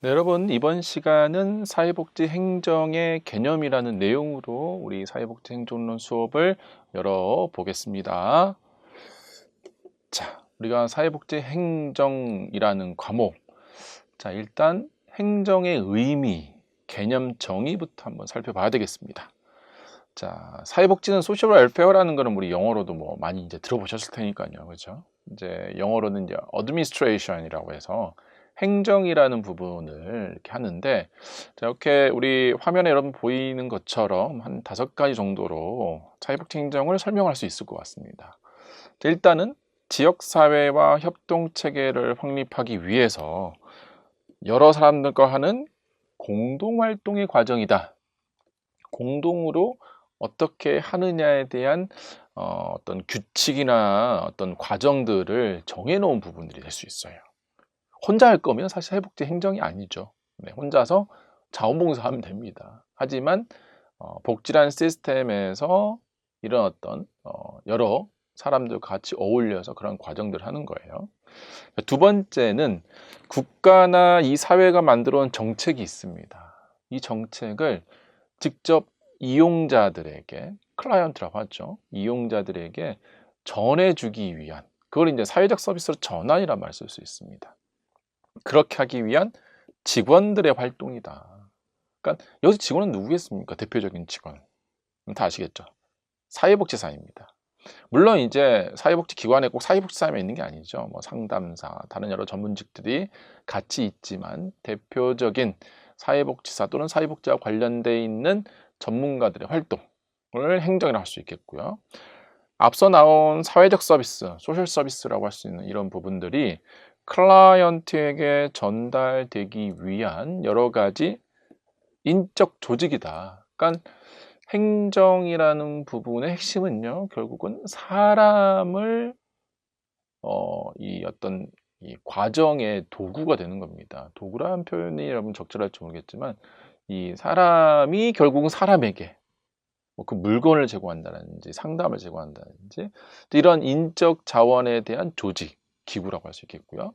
네, 여러분, 이번 시간은 사회복지 행정의 개념이라는 내용으로 우리 사회복지 행정론 수업을 열어보겠습니다. 자, 우리가 사회복지 행정이라는 과목. 자, 일단 행정의 의미, 개념 정의부터 한번 살펴봐야 되겠습니다. 자, 사회복지는 소셜 웰페어라는 거는 우리 영어로도 뭐 많이 이제 들어보셨을 테니까요. 그렇죠? 이제 영어로는 이제 administration이라고 해서 행정이라는 부분을 이렇게 하는데, 자, 이렇게 우리 화면에 여러분 보이는 것처럼 한 5가지 정도로 사회복지 행정을 설명할 수 있을 것 같습니다. 자, 일단은 지역사회와 협동체계를 확립하기 위해서 여러 사람들과 하는 공동활동의 과정이다. 공동으로 어떻게 하느냐에 대한 어떤 규칙이나 어떤 과정들을 정해놓은 부분들이 될 수 있어요. 혼자 할 거면 사실 사회복지 행정이 아니죠. 네, 혼자서 자원봉사하면 됩니다. 하지만 복지라는 시스템에서 이런 어떤 여러 사람들과 같이 어울려서 그런 과정들을 하는 거예요. 두 번째는 국가나 이 사회가 만들어 온 정책이 있습니다. 이 정책을 직접 이용자들에게, 클라이언트라고 하죠. 이용자들에게 전해주기 위한, 그걸 이제 사회적 서비스로 전환이란 말을 쓸 수 있습니다. 그렇게 하기 위한 직원들의 활동이다. 그러니까 여기서 직원은 누구겠습니까? 대표적인 직원. 다 아시겠죠? 사회복지사입니다. 물론 이제 사회복지기관에 꼭 사회복지사만 있는 게 아니죠. 뭐 상담사, 다른 여러 전문직들이 같이 있지만 대표적인 사회복지사 또는 사회복지와 관련돼 있는 전문가들의 활동을 행정이라고 할 수 있겠고요. 앞서 나온 사회적 서비스, 소셜 서비스라고 할 수 있는 이런 부분들이 클라이언트에게 전달되기 위한 여러 가지 인적 조직이다. 그러니까 행정이라는 부분의 핵심은요, 결국은 사람을 이 어떤 이 과정의 도구가 되는 겁니다. 도구라는 표현이 여러분 적절할지 모르겠지만, 이 사람이 결국은 사람에게 뭐 그 물건을 제공한다든지 상담을 제공한다든지 이런 인적 자원에 대한 조직, 기구라고 할 수 있겠고요.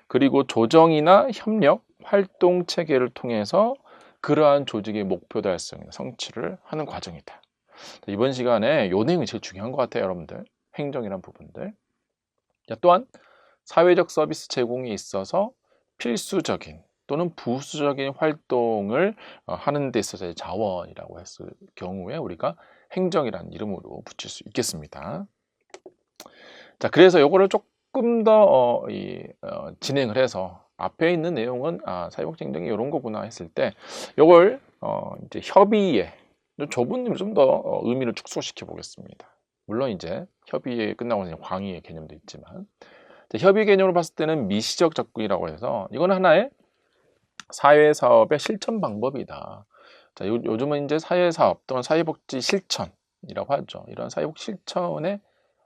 그리고 조정이나 협력, 활동 체계를 통해서 그러한 조직의 목표 달성이나 성취를 하는 과정이다. 이번 시간에 요 내용이 제일 중요한 것 같아요, 여러분들. 행정이란 부분들. 또한 사회적 서비스 제공에 있어서 필수적인 또는 부수적인 활동을 하는 데 있어서의 자원이라고 했을 경우에 우리가 행정이라는 이름으로 붙일 수 있겠습니다. 자, 그래서 요거를 조금 더 진행을 해서 앞에 있는 내용은 사회복지 행정이 이런 거구나 했을 때 요걸 이제 협의에 좁은 좀 더 의미를 축소시켜 보겠습니다. 물론 이제 협의에 끝나고 나서 광의의 개념도 있지만, 협의 개념으로 봤을 때는 미시적 접근이라고 해서 이거는 하나의 사회사업의 실천 방법이다. 자, 요즘은 이제 사회사업 또는 사회복지 실천이라고 하죠. 이런 사회복지 실천의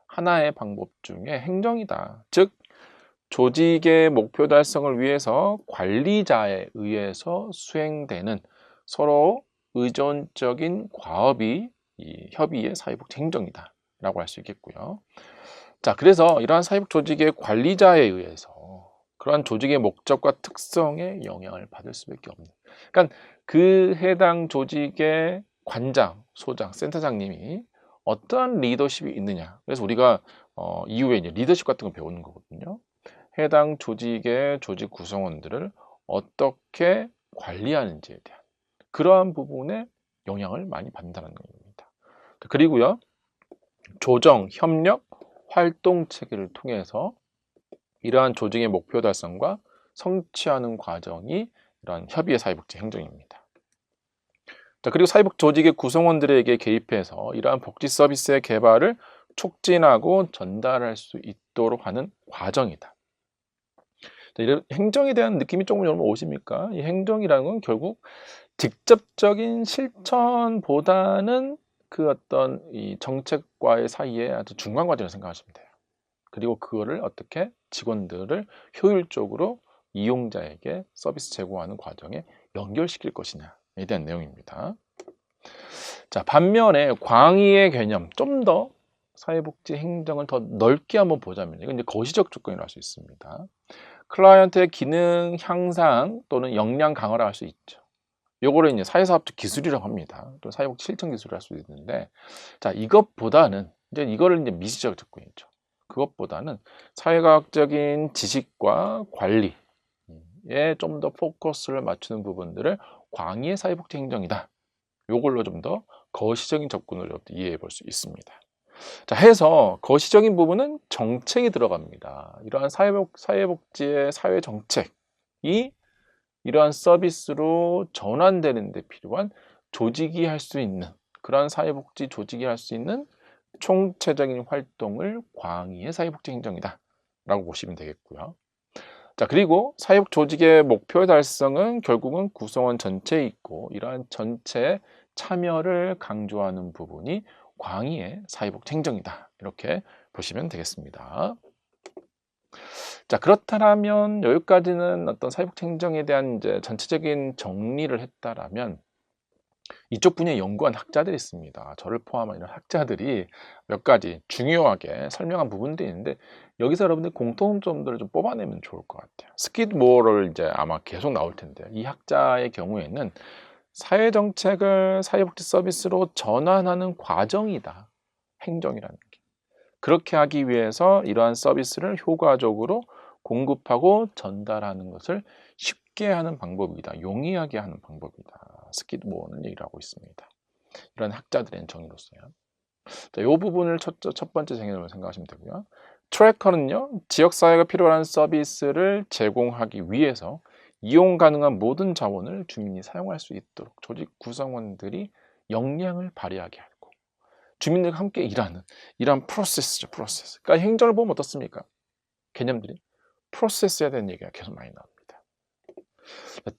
하나의 방법 중에 행정이다. 즉, 조직의 목표 달성을 위해서 관리자에 의해서 수행되는 서로 의존적인 과업이 이 협의의 사회복지 행정이다 라고 할 수 있겠고요. 자, 그래서 이러한 사회복 조직의 관리자에 의해서 그러한 조직의 목적과 특성에 영향을 받을 수밖에 없는, 그러니까 그 해당 조직의 관장, 소장, 센터장님이 어떠한 리더십이 있느냐. 그래서 우리가 이후에 이제 리더십 같은 거 배우는 거거든요. 해당 조직의 조직 구성원들을 어떻게 관리하는지에 대한 그러한 부분에 영향을 많이 받는다는 겁니다. 그리고요, 조정, 협력, 활동 체계를 통해서 이러한 조직의 목표 달성과 성취하는 과정이 이러한 협의의 사회복지 행정입니다. 자, 그리고 사회복 조직의 구성원들에게 개입해서 이러한 복지 서비스의 개발을 촉진하고 전달할 수 있도록 하는 과정이다. 자, 이런 행정에 대한 느낌이 조금 여러분 오십니까? 이 행정이라는 건 결국 직접적인 실천보다는 그 어떤 이 정책과의 사이에 아주 중간 과정을 생각하시면 돼요. 그리고 그거를 어떻게 직원들을 효율적으로 이용자에게 서비스 제공하는 과정에 연결시킬 것이냐에 대한 내용입니다. 자, 반면에 광의의 개념, 좀 더 사회복지 행정을 더 넓게 한번 보자면 이건 이제 거시적 조건이라고 할 수 있습니다. 클라이언트의 기능 향상 또는 역량 강화를 할 수 있죠. 요거를 이제 사회사업적 기술이라고 합니다. 또 사회복지 실천 기술을 할 수도 있는데, 자, 이것보다는 이제 이거를 이제 미시적 접근이죠. 그것보다는 사회과학적인 지식과 관리에 좀 더 포커스를 맞추는 부분들을 광의의 사회복지 행정이다. 요걸로 좀 더 거시적인 접근을 이해해 볼 수 있습니다. 자, 해서 거시적인 부분은 정책이 들어갑니다. 이러한 사회복지의 사회 정책이 이러한 서비스로 전환되는 데 필요한 조직이 할 수 있는, 그러한 사회복지 조직이 할 수 있는 총체적인 활동을 광의의 사회복지 행정이다 라고 보시면 되겠고요. 자, 그리고 사회복 조직의 목표 달성은 결국은 구성원 전체에 있고, 이러한 전체 참여를 강조하는 부분이 광의의 사회복지 행정이다, 이렇게 보시면 되겠습니다. 자, 그렇다면 여기까지는 어떤 사회복지 행정에 대한 이제 전체적인 정리를 했다라면, 이쪽 분야에 연구한 학자들이 있습니다. 저를 포함한 이런 학자들이 몇 가지 중요하게 설명한 부분들이 있는데, 여기서 여러분들 공통점들을 좀 뽑아내면 좋을 것 같아요. 스키드모어를 이제 아마 계속 나올 텐데요. 이 학자의 경우에는 사회정책을 사회복지 서비스로 전환하는 과정이다, 행정이라는 게. 그렇게 하기 위해서 이러한 서비스를 효과적으로 공급하고 전달하는 것을 쉽게 하는 방법이다, 용이하게 하는 방법이다, 스키드모어는 얘기를 하고 있습니다. 이런 학자들의 정의로서요. 자, 이 부분을 첫 번째 개념으로 생각하시면 되고요. 트래커는요, 지역사회가 필요한 서비스를 제공하기 위해서 이용 가능한 모든 자원을 주민이 사용할 수 있도록 조직 구성원들이 역량을 발휘하게 하고, 주민들과 함께 일하는 이러한 프로세스죠, 프로세스. 그러니까 행정을 보면 어떻습니까? 개념들이 프로세스에 대한 얘기가 계속 많이 나옵니다.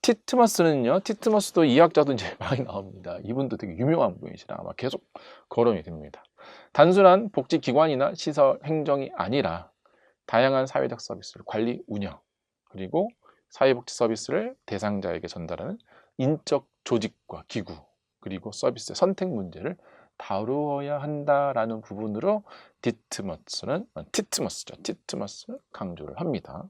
티트머스는요, 티트머스도 이 학자도 이제 많이 나옵니다. 이분도 되게 유명한 분이시라 아마 계속 거론이 됩니다. 단순한 복지기관이나 시설 행정이 아니라 다양한 사회적 서비스를 관리, 운영, 그리고 사회복지 서비스를 대상자에게 전달하는 인적 조직과 기구, 그리고 서비스의 선택 문제를 다루어야 한다라는 부분으로 티트머스를 강조를 합니다.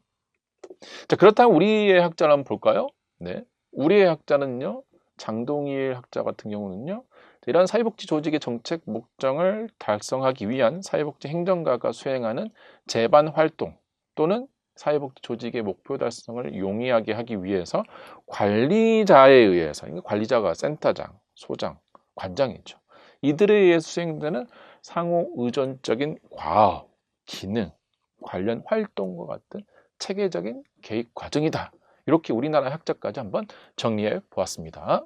자, 그렇다면 우리의 학자를 한번 볼까요? 네, 우리의 학자는요, 장동일 학자 같은 경우는요, 이런 사회복지 조직의 정책 목적을 달성하기 위한 사회복지 행정가가 수행하는 제반 활동 또는 사회복지 조직의 목표 달성을 용이하게 하기 위해서 관리자에 의해서, 관리자가 센터장, 소장, 관장이죠. 이들에 의해 수행되는 상호 의존적인 과업, 기능, 관련 활동과 같은 체계적인 개입 과정이다. 이렇게 우리나라 학자까지 한번 정리해 보았습니다.